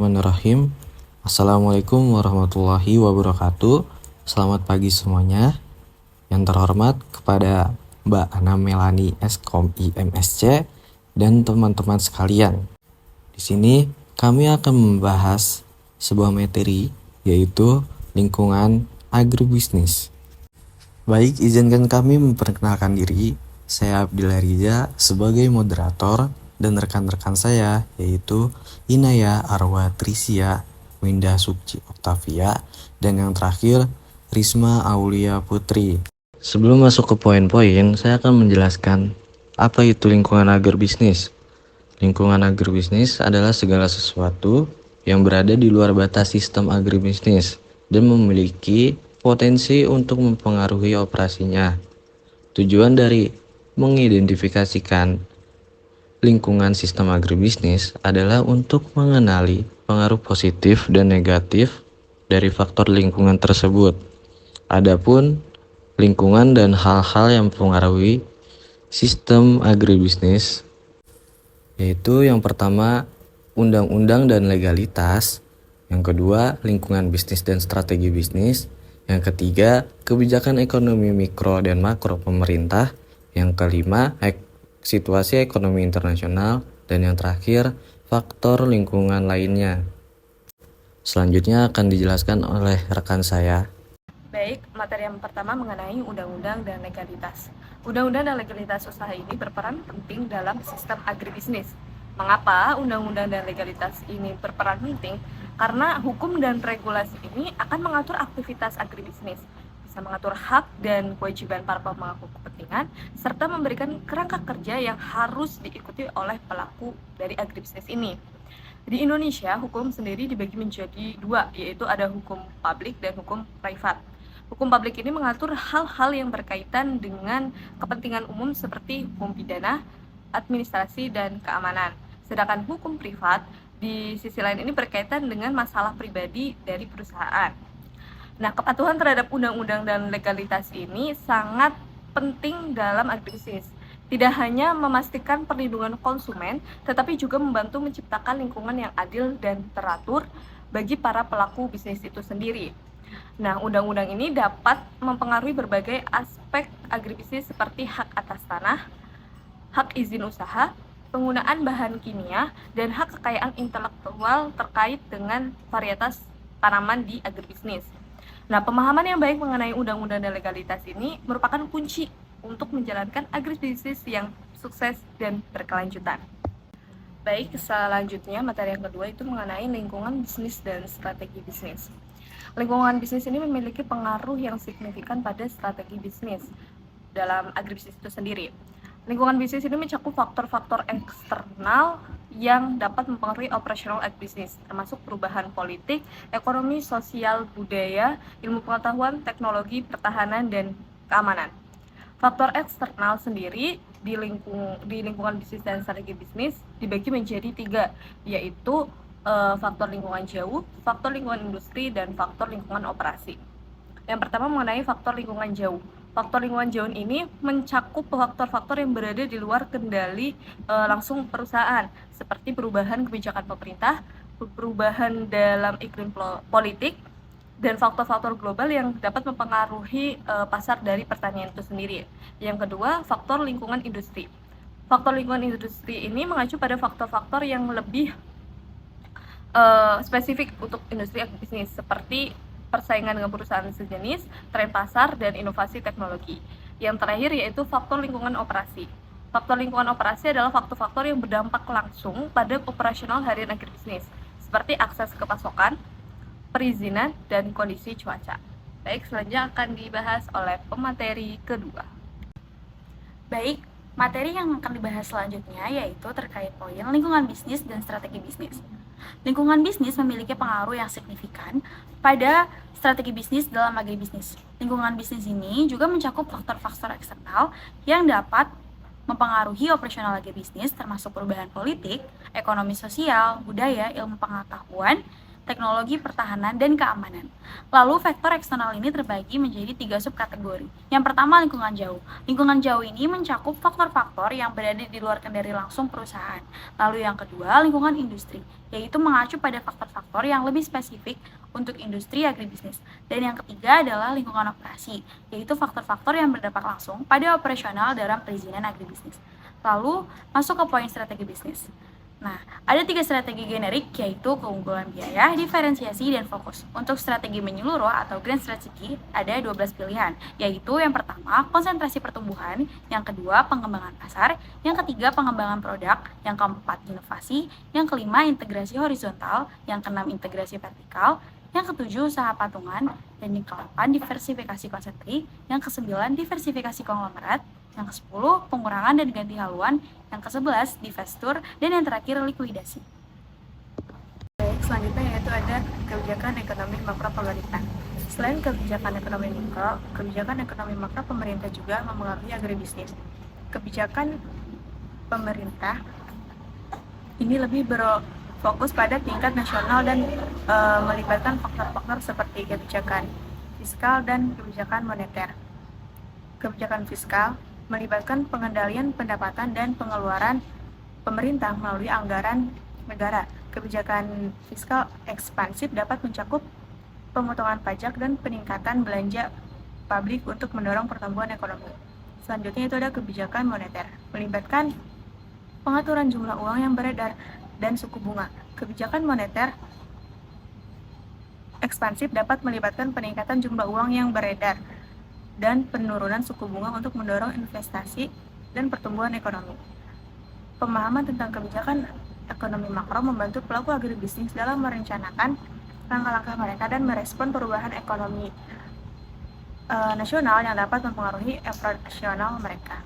Bismillahirrahmanirrahim. Assalamualaikum warahmatullahi wabarakatuh. Selamat pagi semuanya. Yang terhormat kepada Mbak Ana Melani Eskom IMSC dan teman-teman sekalian. Di sini kami akan membahas sebuah materi yaitu lingkungan agribisnis. Baik, izinkan kami memperkenalkan diri. Saya Abdillah Riza sebagai moderator dan rekan-rekan saya yaitu Inaya Arwa Trisia, Winda Sukci Oktavia, dan yang terakhir Risma Aulia Putri. Sebelum masuk ke poin-poin, saya akan menjelaskan apa itu lingkungan agribisnis. Lingkungan agribisnis adalah segala sesuatu yang berada di luar batas sistem agribisnis dan memiliki potensi untuk mempengaruhi operasinya. Tujuan dari mengidentifikasikan lingkungan sistem agribisnis adalah untuk mengenali pengaruh positif dan negatif dari faktor lingkungan tersebut. Adapun lingkungan dan hal-hal yang mempengaruhi sistem agribisnis yaitu yang pertama undang-undang dan legalitas, yang kedua lingkungan bisnis dan strategi bisnis, yang ketiga kebijakan ekonomi mikro dan makro pemerintah, yang kelima situasi ekonomi internasional, dan yang terakhir faktor lingkungan lainnya. Selanjutnya akan dijelaskan oleh rekan saya. Baik, materi yang pertama mengenai undang-undang dan legalitas. Undang-undang dan legalitas usaha ini berperan penting dalam sistem agribisnis. Mengapa undang-undang dan legalitas ini berperan penting? Karena hukum dan regulasi ini akan mengatur aktivitas agribisnis, bisa mengatur hak dan kewajiban para pemangku kepentingan, serta memberikan kerangka kerja yang harus diikuti oleh pelaku dari agribisnis ini. Di Indonesia, hukum sendiri dibagi menjadi dua, yaitu ada hukum publik dan hukum privat. Hukum publik ini mengatur hal-hal yang berkaitan dengan kepentingan umum seperti hukum pidana, administrasi, dan keamanan. Sedangkan hukum privat di sisi lain ini berkaitan dengan masalah pribadi dari perusahaan. Nah, kepatuhan terhadap undang-undang dan legalitas ini sangat penting dalam agribisnis. Tidak hanya memastikan perlindungan konsumen, tetapi juga membantu menciptakan lingkungan yang adil dan teratur bagi para pelaku bisnis itu sendiri. Nah, undang-undang ini dapat mempengaruhi berbagai aspek agribisnis seperti hak atas tanah, hak izin usaha, penggunaan bahan kimia, dan hak kekayaan intelektual terkait dengan varietas tanaman di agribisnis. Nah, pemahaman yang baik mengenai undang-undang dan legalitas ini merupakan kunci untuk menjalankan agribisnis yang sukses dan berkelanjutan. Baik, selanjutnya materi yang kedua itu mengenai lingkungan bisnis dan strategi bisnis. Lingkungan bisnis ini memiliki pengaruh yang signifikan pada strategi bisnis dalam agribisnis itu sendiri. Lingkungan bisnis ini mencakup faktor-faktor eksternal yang dapat mempengaruhi operasional agribisnis, termasuk perubahan politik, ekonomi, sosial, budaya, ilmu pengetahuan, teknologi, pertahanan, dan keamanan. Faktor eksternal sendiri di lingkungan bisnis dan strategi bisnis dibagi menjadi tiga, yaitu faktor lingkungan jauh, faktor lingkungan industri, dan faktor lingkungan operasi. Yang pertama mengenai faktor lingkungan jauh. Faktor lingkungan jauh ini mencakup faktor-faktor yang berada di luar kendali langsung perusahaan, seperti perubahan kebijakan pemerintah, perubahan dalam iklim politik, dan faktor-faktor global yang dapat mempengaruhi pasar dari pertanian itu sendiri. Yang kedua, faktor lingkungan industri. Faktor lingkungan industri ini mengacu pada faktor-faktor yang lebih spesifik untuk industri agribisnis, seperti persaingan dengan perusahaan sejenis, tren pasar, dan inovasi teknologi. Yang terakhir yaitu faktor lingkungan operasi. Faktor lingkungan operasi adalah faktor-faktor yang berdampak langsung pada operasional harian agribisnis, seperti akses ke pasokan, perizinan, dan kondisi cuaca. Baik, selanjutnya akan dibahas oleh pemateri kedua. Baik, materi yang akan dibahas selanjutnya yaitu terkait poin lingkungan bisnis dan strategi bisnis. Lingkungan bisnis memiliki pengaruh yang signifikan pada strategi bisnis dalam agribisnis. Lingkungan bisnis ini juga mencakup faktor-faktor eksternal yang dapat mempengaruhi operasional agribisnis, termasuk perubahan politik, ekonomi sosial, budaya, ilmu pengetahuan, teknologi pertahanan, dan keamanan. Lalu faktor eksternal ini terbagi menjadi 3 subkategori. Yang pertama, lingkungan jauh. Lingkungan jauh ini mencakup faktor-faktor yang berada di luar kendali langsung perusahaan. Lalu yang kedua, lingkungan industri, yaitu mengacu pada faktor-faktor yang lebih spesifik untuk industri agribisnis. Dan yang ketiga adalah lingkungan operasi, yaitu faktor-faktor yang berdampak langsung pada operasional dalam perizinan agribisnis. Lalu masuk ke poin strategi bisnis. Nah, ada 3 strategi generik, yaitu keunggulan biaya, diferensiasi, dan fokus. Untuk strategi menyeluruh atau grand strategy, ada 12 pilihan, yaitu yang pertama, konsentrasi pertumbuhan, yang kedua, pengembangan pasar, yang ketiga, pengembangan produk, yang keempat, inovasi, yang kelima, integrasi horizontal, yang keenam, integrasi vertikal, yang ketujuh, usaha patungan, dan yang ke-8, diversifikasi konsentrik, yang ke-9, diversifikasi konglomerat, yang ke-10, pengurangan dan ganti haluan, yang ke-11, divestur, dan yang terakhir, likuidasi. Baik, selanjutnya yaitu ada kebijakan ekonomi makro pemerintah. Selain kebijakan ekonomi mikro, kebijakan ekonomi makro pemerintah juga mempengaruhi agribisnis. Kebijakan pemerintah ini lebih berfokus pada tingkat nasional dan melibatkan faktor-faktor seperti kebijakan fiskal dan kebijakan moneter. Kebijakan fiskal melibatkan pengendalian pendapatan dan pengeluaran pemerintah melalui anggaran negara. Kebijakan fiskal ekspansif dapat mencakup pemotongan pajak dan peningkatan belanja publik untuk mendorong pertumbuhan ekonomi. Selanjutnya itu ada kebijakan moneter, melibatkan pengaturan jumlah uang yang beredar dan suku bunga. Kebijakan moneter ekspansif dapat melibatkan peningkatan jumlah uang yang beredar dan penurunan suku bunga untuk mendorong investasi dan pertumbuhan ekonomi. Pemahaman tentang kebijakan ekonomi makro membantu pelaku agribisnis dalam merencanakan langkah-langkah mereka dan merespon perubahan ekonomi nasional yang dapat mempengaruhi operasional mereka.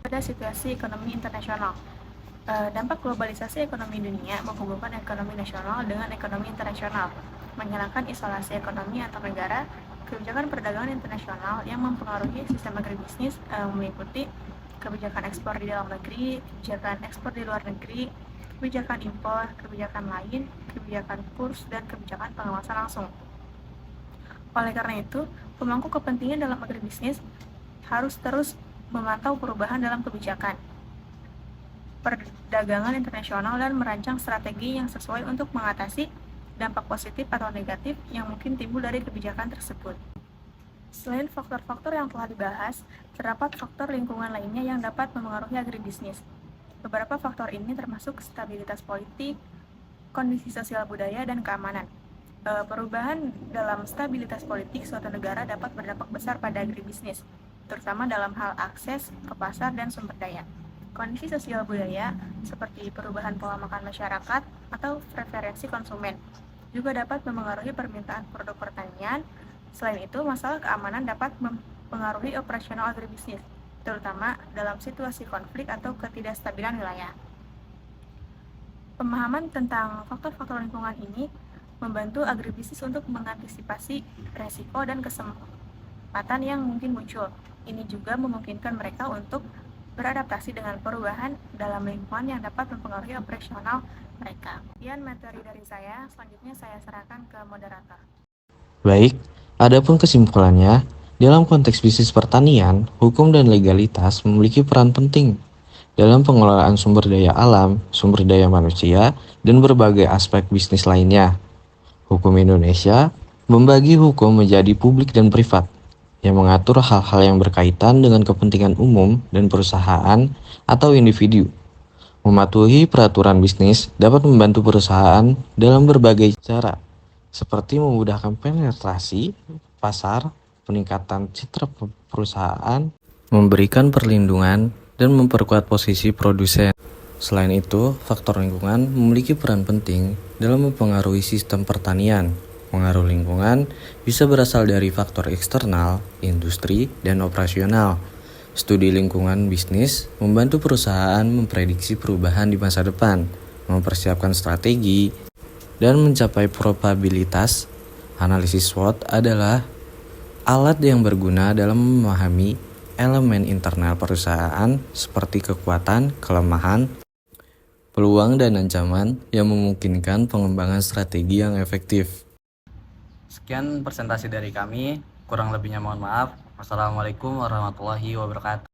Pada situasi ekonomi internasional, dampak globalisasi ekonomi dunia menghubungkan ekonomi nasional dengan ekonomi internasional, menghilangkan isolasi ekonomi antar negara. Kebijakan perdagangan internasional yang mempengaruhi sistem agribisnis meliputi kebijakan ekspor di dalam negeri, kebijakan ekspor di luar negeri, kebijakan impor, kebijakan lain, kebijakan kurs, dan kebijakan pengawasan langsung. Oleh karena itu, pemangku kepentingan dalam agribisnis harus terus memantau perubahan dalam kebijakan perdagangan internasional dan merancang strategi yang sesuai untuk mengatasi dampak positif atau negatif yang mungkin timbul dari kebijakan tersebut. Selain faktor-faktor yang telah dibahas, terdapat faktor lingkungan lainnya yang dapat mempengaruhi agribisnis. Beberapa faktor ini termasuk stabilitas politik, kondisi sosial budaya, dan keamanan. Perubahan dalam stabilitas politik suatu negara dapat berdampak besar pada agribisnis, terutama dalam hal akses ke pasar dan sumber daya. Kondisi sosial budaya, seperti perubahan pola makan masyarakat atau preferensi konsumen, juga dapat mempengaruhi permintaan produk pertanian. Selain itu, masalah keamanan dapat mempengaruhi operasional agribisnis, terutama dalam situasi konflik atau ketidakstabilan wilayah. Pemahaman tentang faktor-faktor lingkungan ini membantu agribisnis untuk mengantisipasi resiko dan kesempatan yang mungkin muncul. Ini juga memungkinkan mereka untuk beradaptasi dengan perubahan dalam lingkungan yang dapat mempengaruhi operasional mereka. Sekian materi dari saya, selanjutnya saya serahkan ke moderator. Baik, adapun kesimpulannya, dalam konteks bisnis pertanian, hukum dan legalitas memiliki peran penting dalam pengelolaan sumber daya alam, sumber daya manusia, dan berbagai aspek bisnis lainnya. Hukum Indonesia membagi hukum menjadi publik dan privat, yang mengatur hal-hal yang berkaitan dengan kepentingan umum dan perusahaan atau individu. Mematuhi peraturan bisnis dapat membantu perusahaan dalam berbagai cara, seperti memudahkan penetrasi pasar, peningkatan citra perusahaan, memberikan perlindungan, dan memperkuat posisi produsen. Selain itu, faktor lingkungan memiliki peran penting dalam mempengaruhi sistem pertanian. Pengaruh lingkungan bisa berasal dari faktor eksternal, industri, dan operasional. Studi lingkungan bisnis membantu perusahaan memprediksi perubahan di masa depan, mempersiapkan strategi, dan mencapai probabilitas. Analisis SWOT adalah alat yang berguna dalam memahami elemen internal perusahaan seperti kekuatan, kelemahan, peluang dan ancaman yang memungkinkan pengembangan strategi yang efektif. Sekian presentasi dari kami, kurang lebihnya mohon maaf. Wassalamualaikum warahmatullahi wabarakatuh.